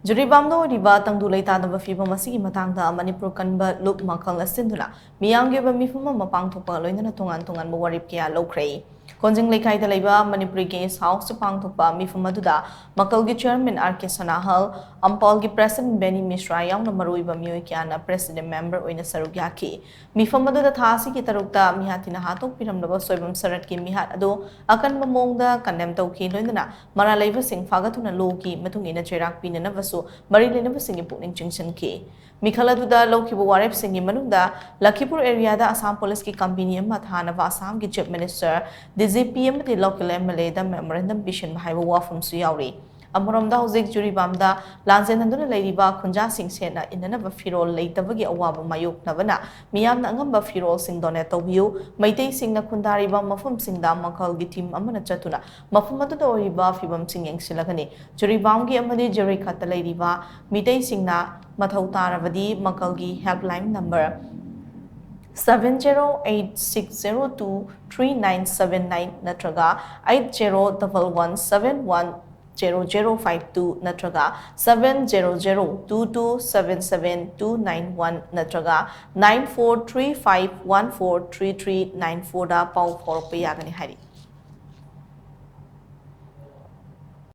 Jiribam Da Oiriba Tangdu Leitadaba Phivam Asigi Matang MANIPUR KANBA MAKAL SHINDUNA Meeyam Oiba Meepham Pangthokkhre LOINANA TONGAN WAREP KAYA LOUKHRE Konjing Leikhaida Leiba Manipuri Guest House Pangthokpa Meepham aduda MAKAL gi Chairman R.K. Sanahal Ampol gi President Benny Mishra yauna maruiba mioi kyana President Member oina saruk yaki Meepham aduda thasi ki tarukta mihatina hatok piramdaba soibam sarat ki mihat ado akan mamongda condemn tawki loinana mara leiba sing fagathuna loki matung ina cherak pinana vasu mari lenaba singi pukning chingchan ki Mikhala aduda lokhibu warep singi manungda Lakhipur area da Assam Police ki company amma thanava Assam ki Chief Minister DGPM the local MLA da memorandum vision haiba wafum su yauri Amoromda hojik Jiribam da Tangdu Leitadaba khunja sing sena inanaba firol leitabagi awaba mayoknabana miyamna angamba firol sing donate tawbiu maitei singna khundariba mafum singda makal gi team amana chatuna mafum aduda Oiriba Phivam sing yengsilagani Jiribam gi amadi jeri khata leiriba mitei singna mathau tarabadi makal gi helpline number 7086023979 natraga 8011710052 natraga 70022772991 natraga 9435143394 da pau for payagani hari